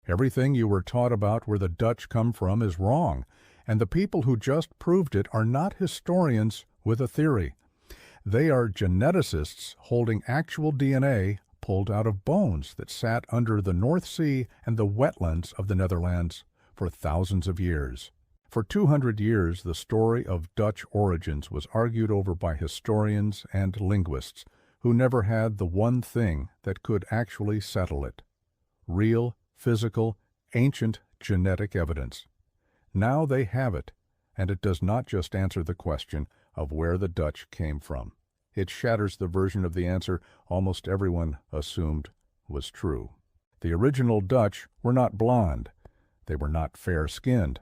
Everything you were taught about where the Dutch come from is wrong, and the people who just proved it are not historians with a theory. They are geneticists holding actual DNA pulled out of bones that sat under the North Sea and the wetlands of the Netherlands for thousands of years. For 200 years, the story of Dutch origins was argued over by historians and linguists who never had the one thing that could actually settle it: real, physical, ancient genetic evidence. Now they have it, and it does not just answer the question of where the Dutch came from. It shatters the version of the answer almost everyone assumed was true. The original Dutch were not blonde. They were not fair-skinned.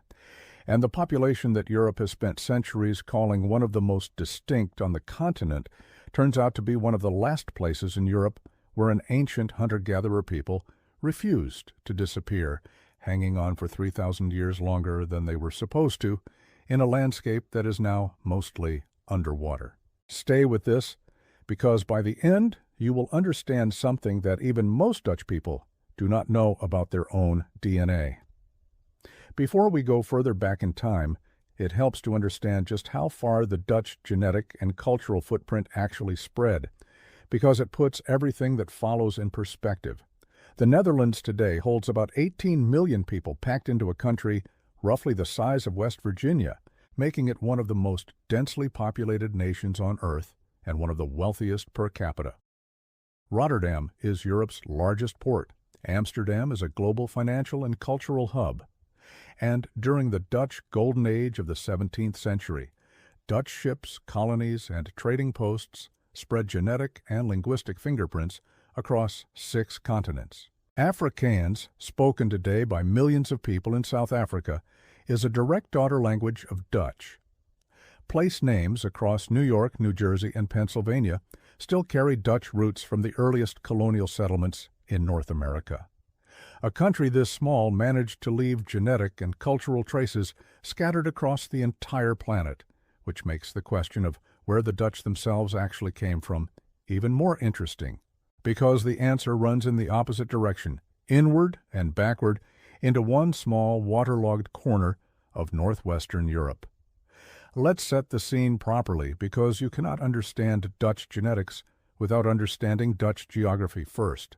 And the population that Europe has spent centuries calling one of the most distinct on the continent turns out to be one of the last places in Europe where an ancient hunter-gatherer people refused to disappear, hanging on for 3,000 years longer than they were supposed to, in a landscape that is now mostly underwater. Stay with this, because by the end you will understand something that even most Dutch people do not know about their own DNA. Before we go further back in time, it helps to understand just how far the Dutch genetic and cultural footprint actually spread, because it puts everything that follows in perspective. The Netherlands today holds about 18 million people packed into a country roughly the size of West Virginia, making it one of the most densely populated nations on Earth and one of the wealthiest per capita. Rotterdam is Europe's largest port. Amsterdam is a global financial and cultural hub. And during the Dutch Golden Age of the 17th century, Dutch ships, colonies, and trading posts spread genetic and linguistic fingerprints across 6 continents. Afrikaans, spoken today by millions of people in South Africa, is a direct daughter language of Dutch. Place names across New York, New Jersey, and Pennsylvania still carry Dutch roots from the earliest colonial settlements in North America. A country this small managed to leave genetic and cultural traces scattered across the entire planet, which makes the question of where the Dutch themselves actually came from even more interesting, because the answer runs in the opposite direction, inward and backward, into one small waterlogged corner of northwestern Europe. Let's set the scene properly, because you cannot understand Dutch genetics without understanding Dutch geography first.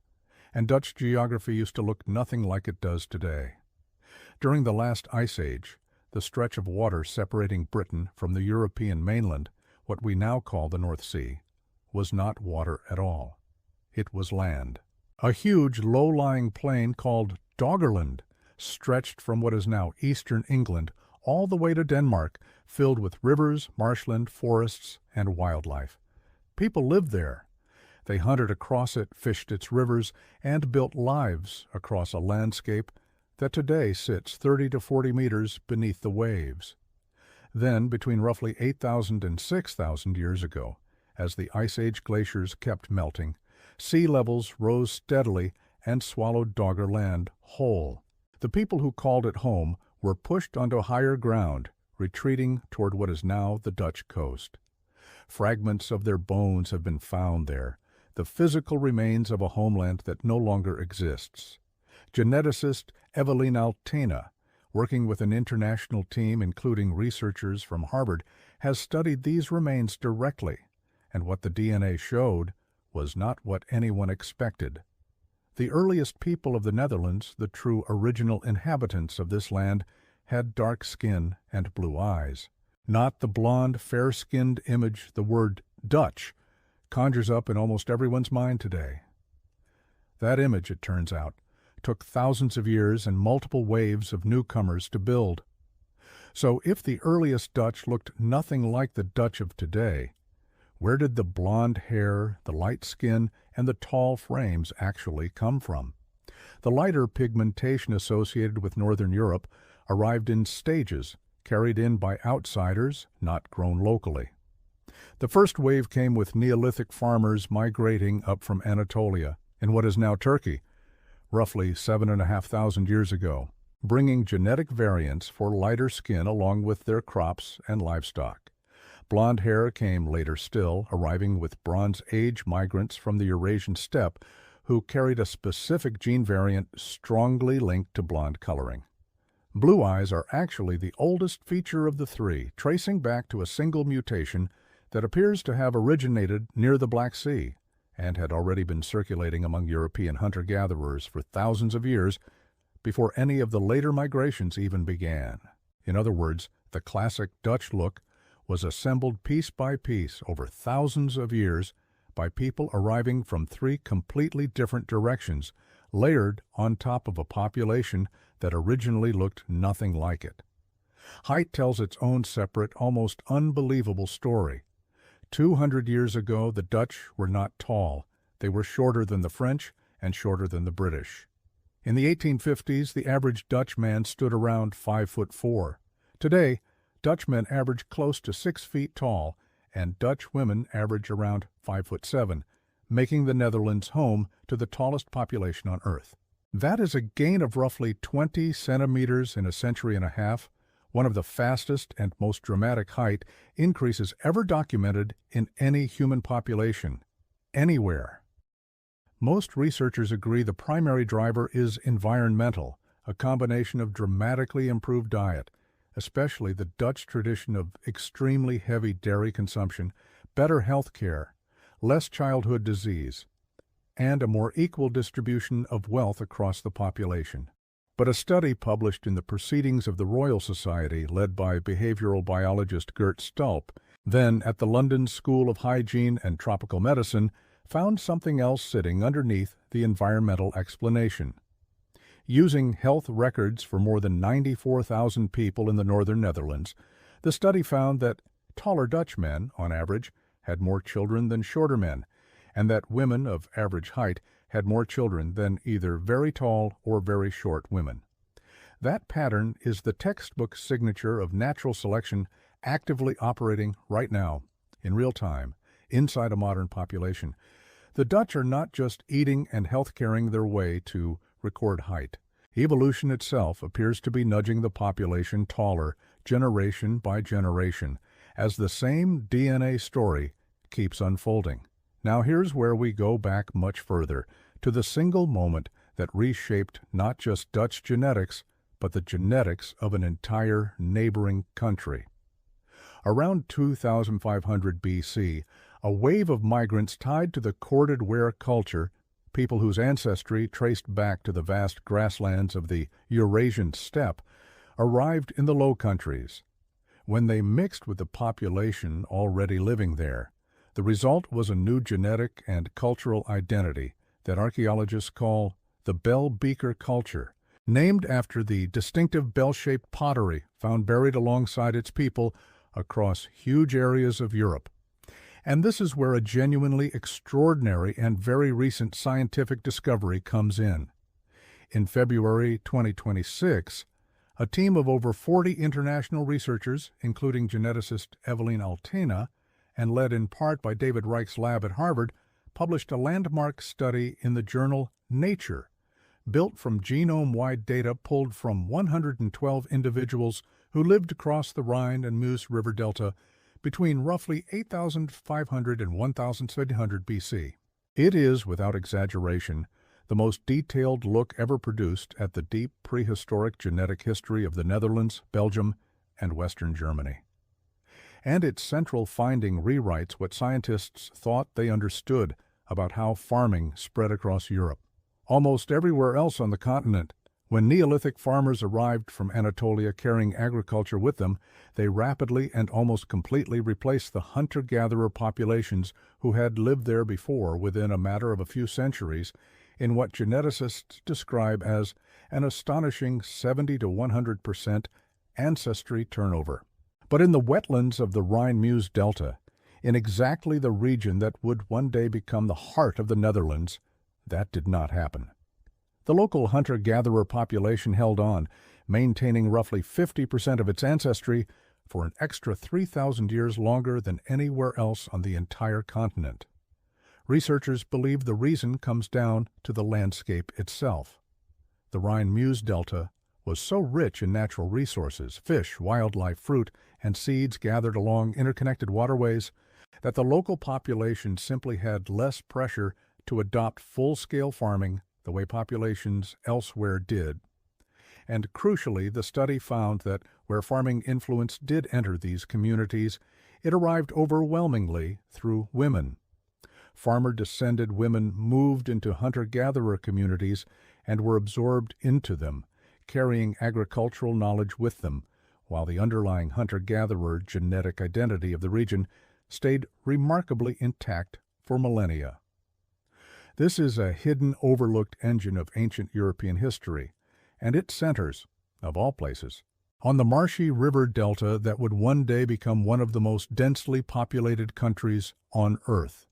And Dutch geography used to look nothing like it does today. During the last ice age, the stretch of water separating Britain from the European mainland, what we now call the North Sea, was not water at all. It was land. A huge low-lying plain called Doggerland stretched from what is now eastern England all the way to Denmark, filled with rivers, marshland, forests, and wildlife. People lived there. They hunted across it, fished its rivers, and built lives across a landscape that today sits 30 to 40 meters beneath the waves. Then, between roughly 8,000 and 6,000 years ago, as the Ice Age glaciers kept melting, sea levels rose steadily and swallowed Dogger Land whole. The people who called it home were pushed onto higher ground, retreating toward what is now the Dutch coast. Fragments of their bones have been found there, the physical remains of a homeland that no longer exists. Geneticist Evelien Altena, working with an international team including researchers from Harvard, has studied these remains directly, and what the DNA showed was not what anyone expected. The earliest people of the Netherlands, the true original inhabitants of this land, had dark skin and blue eyes. Not the blonde, fair-skinned image the word Dutch conjures up in almost everyone's mind today. That image, it turns out, took thousands of years and multiple waves of newcomers to build. So if the earliest Dutch looked nothing like the Dutch of today, where did the blonde hair, the light skin, and the tall frames actually come from? The lighter pigmentation associated with Northern Europe arrived in stages, carried in by outsiders, not grown locally. The first wave came with Neolithic farmers migrating up from Anatolia, in what is now Turkey, roughly 7,500 years ago, bringing genetic variants for lighter skin along with their crops and livestock. Blonde hair came later still, arriving with Bronze Age migrants from the Eurasian steppe, who carried a specific gene variant strongly linked to blonde coloring. Blue eyes are actually the oldest feature of the three, tracing back to a single mutation that appears to have originated near the Black Sea and had already been circulating among European hunter-gatherers for thousands of years before any of the later migrations even began. In other words, the classic Dutch look was assembled piece by piece over thousands of years by people arriving from three completely different directions, layered on top of a population that originally looked nothing like it. Height tells its own separate, almost unbelievable story. 200 years ago, the Dutch were not tall. They were shorter than the French and shorter than the British. In the 1850s, the average Dutch man stood around 5'4". Today, Dutch men average close to 6 feet tall, and Dutch women average around 5'7", making the Netherlands home to the tallest population on Earth. That is a gain of roughly 20 centimeters in a century and a half, one of the fastest and most dramatic height increases ever documented in any human population, anywhere. Most researchers agree the primary driver is environmental, a combination of dramatically improved diet, especially the Dutch tradition of extremely heavy dairy consumption, better health care, less childhood disease, and a more equal distribution of wealth across the population. But a study published in the Proceedings of the Royal Society, led by behavioral biologist Gert Stulp, then at the London School of Hygiene and Tropical Medicine, found something else sitting underneath the environmental explanation. Using health records for more than 94,000 people in the northern Netherlands, the study found that taller Dutch men, on average, had more children than shorter men, and that women of average height had more children than either very tall or very short women. That pattern is the textbook signature of natural selection actively operating right now, in real time, inside a modern population. The Dutch are not just eating and health-caring their way to record height. Evolution itself appears to be nudging the population taller generation by generation, as the same DNA story keeps unfolding. Now here's where we go back much further, to the single moment that reshaped not just Dutch genetics, but the genetics of an entire neighboring country. Around 2500 BC, a wave of migrants tied to the corded ware culture, people whose ancestry traced back to the vast grasslands of the Eurasian steppe, arrived in the Low Countries. When they mixed with the population already living there, the result was a new genetic and cultural identity that archaeologists call the Bell Beaker culture, named after the distinctive bell-shaped pottery found buried alongside its people across huge areas of Europe. And this is where a genuinely extraordinary and very recent scientific discovery comes in. In February 2026, a team of over 40 international researchers, including geneticist Eveline Altena, and led in part by David Reich's lab at Harvard, published a landmark study in the journal Nature, built from genome-wide data pulled from 112 individuals who lived across the Rhine and Meuse River Delta between roughly 8,500 and 1,700 BC. It is, without exaggeration, the most detailed look ever produced at the deep prehistoric genetic history of the Netherlands, Belgium, and Western Germany. And its central finding rewrites what scientists thought they understood about how farming spread across Europe. Almost everywhere else on the continent, when Neolithic farmers arrived from Anatolia carrying agriculture with them, they rapidly and almost completely replaced the hunter-gatherer populations who had lived there before within a matter of a few centuries in what geneticists describe as an astonishing 70 to 100% ancestry turnover. But in the wetlands of the Rhine-Meuse Delta, in exactly the region that would one day become the heart of the Netherlands, that did not happen. The local hunter-gatherer population held on, maintaining roughly 50% of its ancestry for an extra 3,000 years longer than anywhere else on the entire continent. Researchers believe the reason comes down to the landscape itself. The Rhine-Meuse Delta was so rich in natural resources, fish, wildlife, fruit, and seeds gathered along interconnected waterways, that the local population simply had less pressure to adopt full-scale farming the way populations elsewhere did. And crucially, the study found that where farming influence did enter these communities, it arrived overwhelmingly through women. Farmer-descended women moved into hunter-gatherer communities and were absorbed into them, carrying agricultural knowledge with them, while the underlying hunter-gatherer genetic identity of the region stayed remarkably intact for millennia. This is a hidden, overlooked engine of ancient European history, and it centers, of all places, on the marshy river delta that would one day become one of the most densely populated countries on Earth.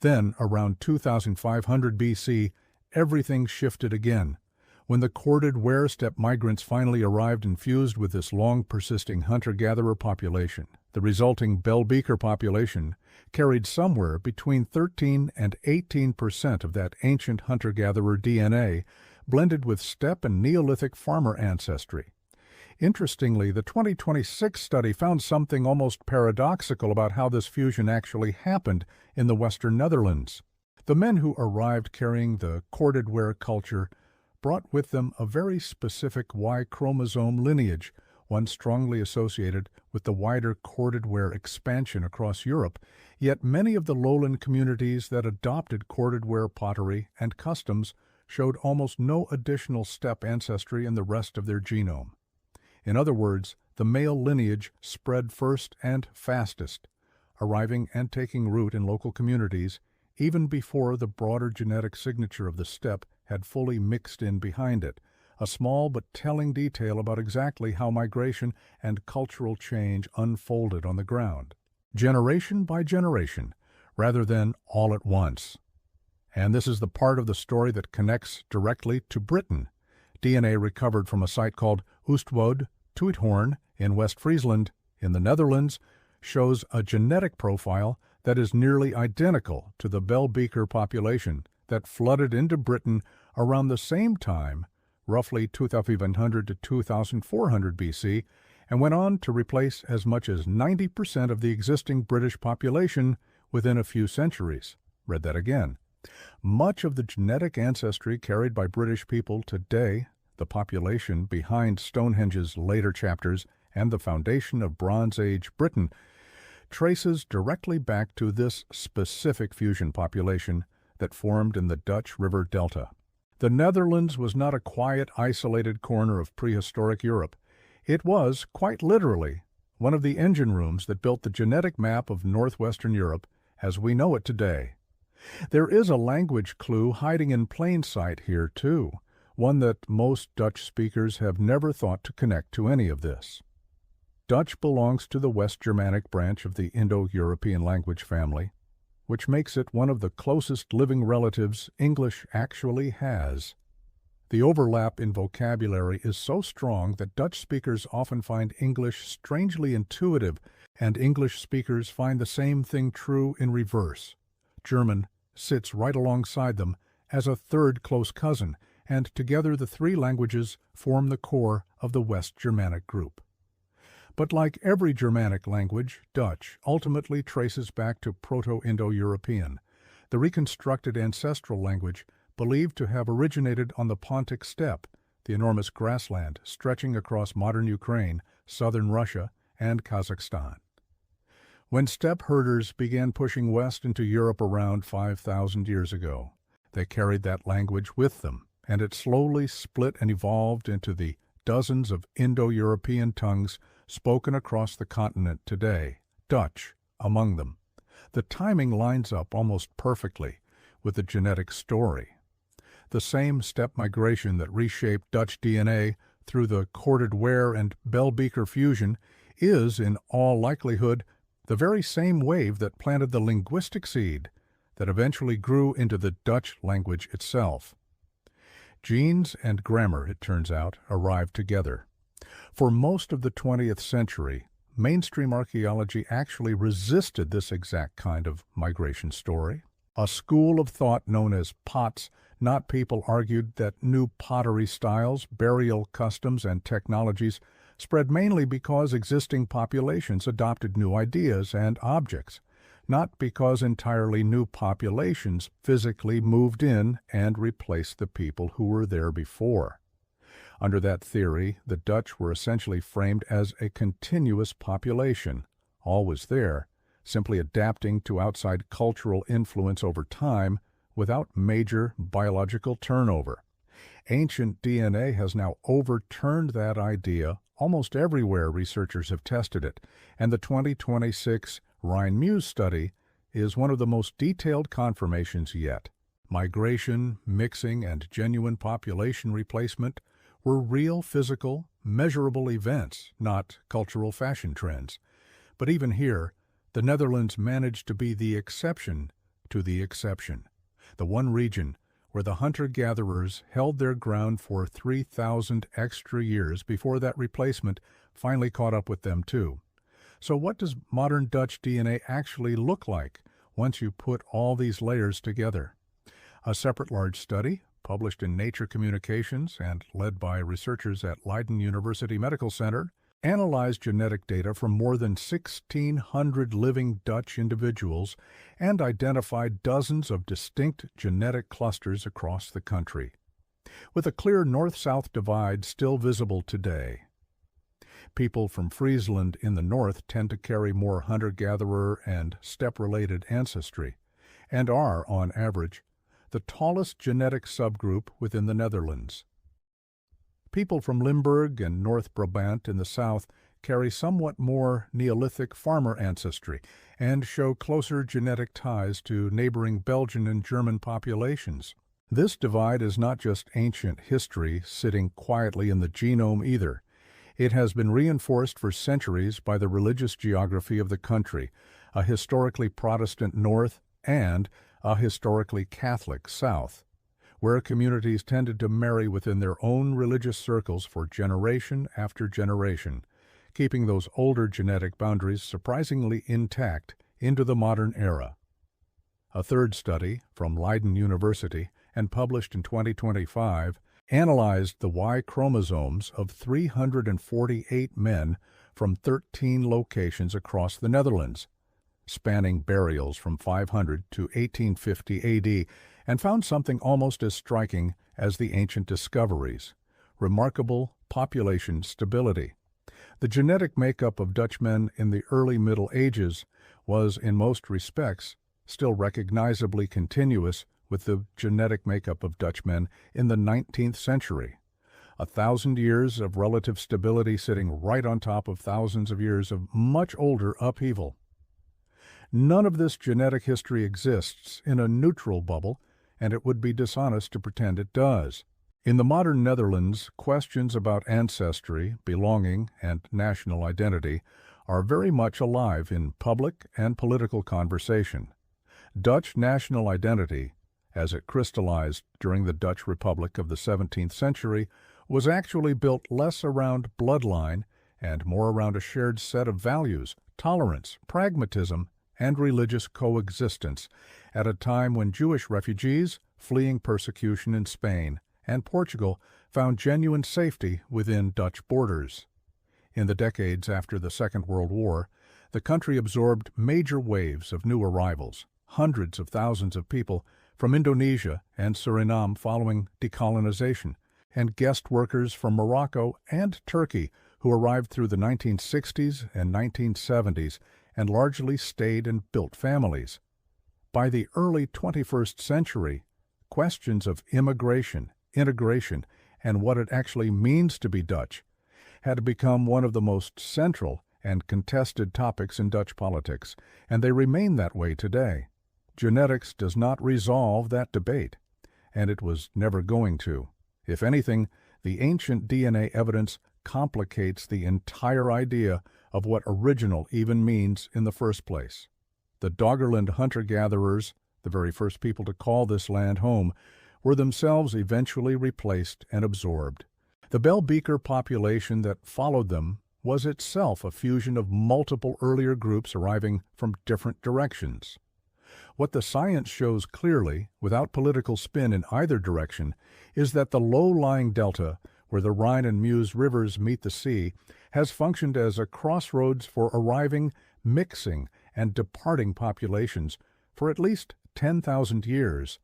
Then, around 2500 BC, everything shifted again, when the corded were steppe migrants finally arrived and fused with this long-persisting hunter-gatherer population. The resulting Bell Beaker population carried somewhere between 13 and 18% of that ancient hunter-gatherer DNA, blended with steppe and Neolithic farmer ancestry. Interestingly, the 2026 study found something almost paradoxical about how this fusion actually happened in the Western Netherlands. The men who arrived carrying the corded were culture brought with them a very specific Y chromosome lineage, one strongly associated with the wider corded were expansion across Europe, yet many of the lowland communities that adopted corded were pottery and customs showed almost no additional steppe ancestry in the rest of their genome. In other words, the male lineage spread first and fastest, arriving and taking root in local communities even before the broader genetic signature of the steppe had fully mixed in behind it, a small but telling detail about exactly how migration and cultural change unfolded on the ground, generation by generation, rather than all at once. And this is the part of the story that connects directly to Britain. DNA recovered from a site called Oostwoud, Tuithorn in West Friesland, in the Netherlands, shows a genetic profile that is nearly identical to the Bell Beaker population that flooded into Britain around the same time, roughly 2500 to 2400 BC, and went on to replace as much as 90% of the existing British population within a few centuries. Read that again. Much of the genetic ancestry carried by British people today, the population behind Stonehenge's later chapters and the foundation of Bronze Age Britain, traces directly back to this specific fusion population that formed in the Dutch River Delta. The Netherlands was not a quiet, isolated corner of prehistoric Europe. It was, quite literally, one of the engine rooms that built the genetic map of northwestern Europe as we know it today. There is a language clue hiding in plain sight here, too, one that most Dutch speakers have never thought to connect to any of this. Dutch belongs to the West Germanic branch of the Indo-European language family, which makes it one of the closest living relatives English actually has. The overlap in vocabulary is so strong that Dutch speakers often find English strangely intuitive, and English speakers find the same thing true in reverse. German sits right alongside them as a third close cousin, and together the three languages form the core of the West Germanic group. But like every Germanic language, Dutch ultimately traces back to Proto-Indo-European, the reconstructed ancestral language believed to have originated on the Pontic steppe, the enormous grassland stretching across modern Ukraine, southern Russia, and Kazakhstan. When steppe herders began pushing west into Europe around 5,000 years ago, they carried that language with them, and it slowly split and evolved into the dozens of Indo-European tongues spoken across the continent today, Dutch among them. The timing lines up almost perfectly with the genetic story. The same steppe migration that reshaped Dutch DNA through the corded were and Bell Beaker fusion is, in all likelihood, the very same wave that planted the linguistic seed that eventually grew into the Dutch language itself. Genes and grammar, it turns out, arrived together. For most of the 20th century, mainstream archaeology actually resisted this exact kind of migration story. A school of thought known as POTS, not people, argued that new pottery styles, burial customs, and technologies spread mainly because existing populations adopted new ideas and objects, not because entirely new populations physically moved in and replaced the people who were there before. Under that theory, the Dutch were essentially framed as a continuous population, always there, simply adapting to outside cultural influence over time without major biological turnover. Ancient DNA has now overturned that idea almost everywhere researchers have tested it, and the 2026 Rhine-Meuse study is one of the most detailed confirmations yet. Migration, mixing, and genuine population replacement were real physical, measurable events, not cultural fashion trends. But even here, the Netherlands managed to be the exception to the exception, the one region where the hunter-gatherers held their ground for 3,000 extra years before that replacement finally caught up with them too. So what does modern Dutch DNA actually look like once you put all these layers together? A separate large study, published in Nature Communications and led by researchers at Leiden University Medical Center, analyzed genetic data from more than 1,600 living Dutch individuals and identified dozens of distinct genetic clusters across the country, with a clear north-south divide still visible today. People from Friesland in the north tend to carry more hunter-gatherer and steppe-related ancestry, and are, on average, the tallest genetic subgroup within the Netherlands. People from Limburg and North Brabant in the south carry somewhat more Neolithic farmer ancestry and show closer genetic ties to neighboring Belgian and German populations. This divide is not just ancient history sitting quietly in the genome either. It has been reinforced for centuries by the religious geography of the country, a historically Protestant north and a historically Catholic south, where communities tended to marry within their own religious circles for generation after generation, keeping those older genetic boundaries surprisingly intact into the modern era. A third study from Leiden University and published in 2025 analyzed the Y chromosomes of 348 men from 13 locations across the Netherlands, spanning burials from 500 to 1850 AD, and found something almost as striking as the ancient discoveries: remarkable population stability. The genetic makeup of Dutchmen in the early Middle Ages was, in most respects, still recognizably continuous with the genetic makeup of Dutchmen in the 19th century. 1,000 years of relative stability sitting right on top of thousands of years of much older upheaval. None of this genetic history exists in a neutral bubble, and it would be dishonest to pretend it does. In the modern Netherlands, questions about ancestry, belonging, and national identity are very much alive in public and political conversation. Dutch national identity, as it crystallized during the Dutch Republic of the 17th century, was actually built less around bloodline and more around a shared set of values, tolerance, pragmatism, and religious coexistence, at a time when Jewish refugees fleeing persecution in Spain and Portugal found genuine safety within Dutch borders. In the decades after the Second World War, the country absorbed major waves of new arrivals, hundreds of thousands of people from Indonesia and Suriname following decolonization, and guest workers from Morocco and Turkey who arrived through the 1960s and 1970s and largely stayed and built families. By the early 21st century, questions of immigration, integration, and what it actually means to be Dutch had become one of the most central and contested topics in Dutch politics, and they remain that way today. Genetics does not resolve that debate, and it was never going to. If anything, the ancient DNA evidence complicates the entire idea of what original even means in the first place. The Doggerland hunter-gatherers, the very first people to call this land home, were themselves eventually replaced and absorbed. The Bell Beaker population that followed them was itself a fusion of multiple earlier groups arriving from different directions. What the science shows clearly, without political spin in either direction, is that the low-lying delta, where the Rhine and Meuse rivers meet the sea, has functioned as a crossroads for arriving, mixing, and departing populations for at least 10,000 years.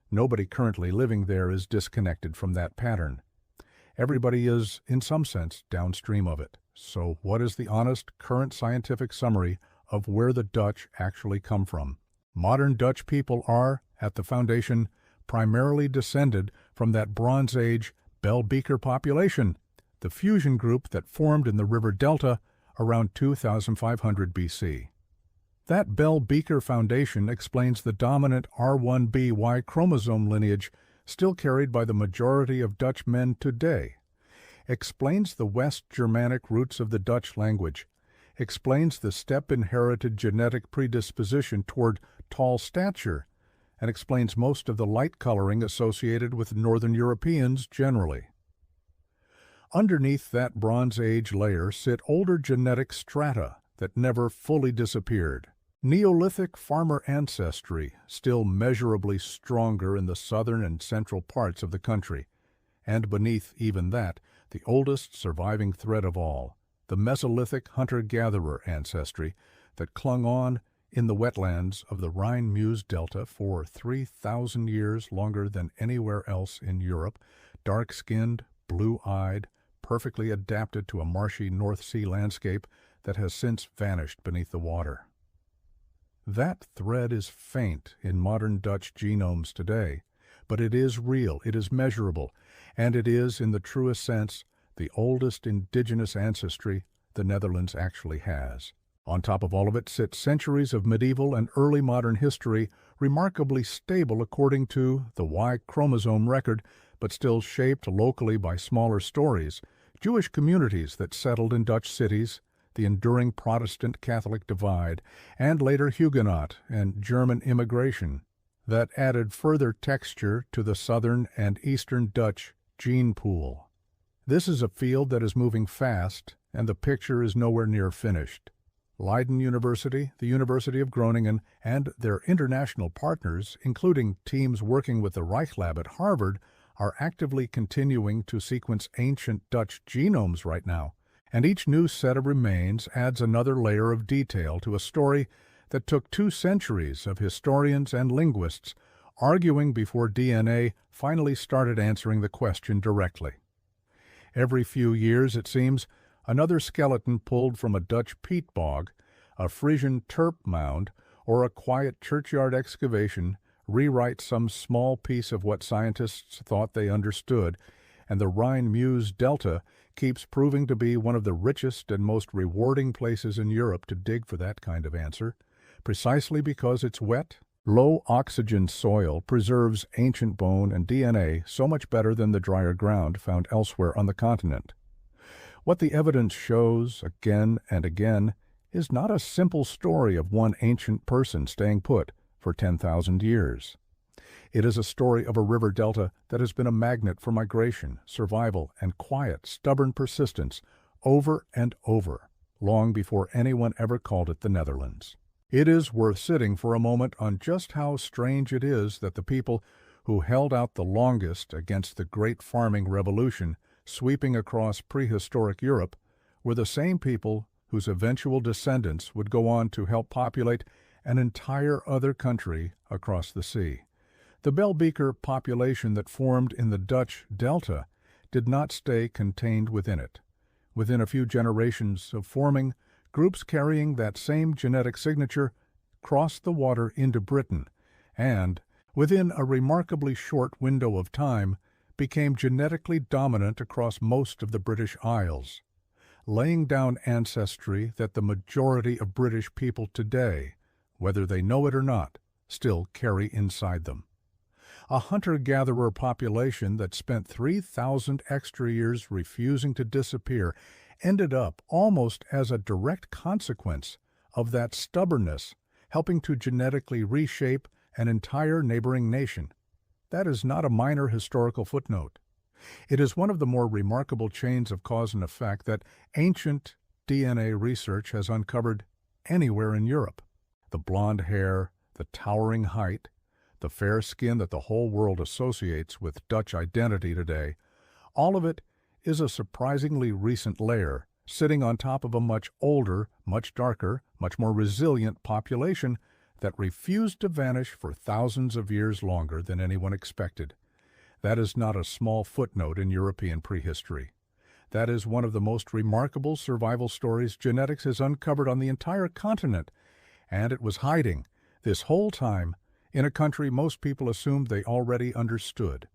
Nobody currently living there is disconnected from that pattern. Everybody is, in some sense, downstream of it. So what is the honest, current scientific summary of where the Dutch actually come from? Modern Dutch people are, at the foundation, primarily descended from that Bronze Age Bell Beaker population, the fusion group that formed in the river delta around 2500 BC. That Bell Beaker foundation explains the dominant R1b Y chromosome lineage still carried by the majority of Dutch men today, explains the West Germanic roots of the Dutch language, explains the steppe-inherited genetic predisposition toward tall stature, and explains most of the light coloring associated with Northern Europeans generally. Underneath that Bronze Age layer sit older genetic strata that never fully disappeared. Neolithic farmer ancestry, still measurably stronger in the southern and central parts of the country, and beneath even that, the oldest surviving thread of all, the Mesolithic hunter-gatherer ancestry that clung on in the wetlands of the Rhine-Meuse delta for 3,000 years longer than anywhere else in Europe, dark-skinned, blue-eyed, perfectly adapted to a marshy North Sea landscape that has since vanished beneath the water. That thread is faint in modern Dutch genomes today, but it is real, it is measurable, and it is, in the truest sense, the oldest indigenous ancestry the Netherlands actually has. On top of all of it sit centuries of medieval and early modern history, remarkably stable according to the Y chromosome record, but still shaped locally by smaller stories, Jewish communities that settled in Dutch cities, the enduring Protestant-Catholic divide, and later Huguenot and German immigration that added further texture to the southern and eastern Dutch gene pool. This is a field that is moving fast, and the picture is nowhere near finished. Leiden University, the University of Groningen, and their international partners, including teams working with the Reich Lab at Harvard, are actively continuing to sequence ancient Dutch genomes right now, and each new set of remains adds another layer of detail to a story that took 2 centuries of historians and linguists arguing before DNA finally started answering the question directly. Every few years, it seems, another skeleton pulled from a Dutch peat bog, a Frisian turp mound, or a quiet churchyard excavation rewrites some small piece of what scientists thought they understood, and the Rhine-Meuse delta keeps proving to be one of the richest and most rewarding places in Europe to dig for that kind of answer, precisely because its wet, low-oxygen soil preserves ancient bone and DNA so much better than the drier ground found elsewhere on the continent. What the evidence shows, again and again, is not a simple story of one ancient person staying put for 10,000 years. It is a story of a river delta that has been a magnet for migration, survival, and quiet, stubborn persistence over and over, long before anyone ever called it the Netherlands. It is worth sitting for a moment on just how strange it is that the people who held out the longest against the great farming revolution sweeping across prehistoric Europe were the same people whose eventual descendants would go on to help populate an entire other country across the sea. The Bell Beaker population that formed in the Dutch delta did not stay contained within it. Within a few generations of forming, groups carrying that same genetic signature crossed the water into Britain and, within a remarkably short window of time, became genetically dominant across most of the British Isles, laying down ancestry that the majority of British people today, whether they know it or not, still carry inside them. A hunter-gatherer population that spent 3,000 extra years refusing to disappear ended up, almost as a direct consequence of that stubbornness, helping to genetically reshape an entire neighboring nation. That is not a minor historical footnote. It is one of the more remarkable chains of cause and effect that ancient DNA research has uncovered anywhere in Europe. The blonde hair, the towering height, the fair skin that the whole world associates with Dutch identity today, all of it is a surprisingly recent layer sitting on top of a much older, much darker, much more resilient population that refused to vanish for thousands of years longer than anyone expected. That is not a small footnote in European prehistory. That is one of the most remarkable survival stories genetics has uncovered on the entire continent, and it was hiding, this whole time, in a country most people assumed they already understood.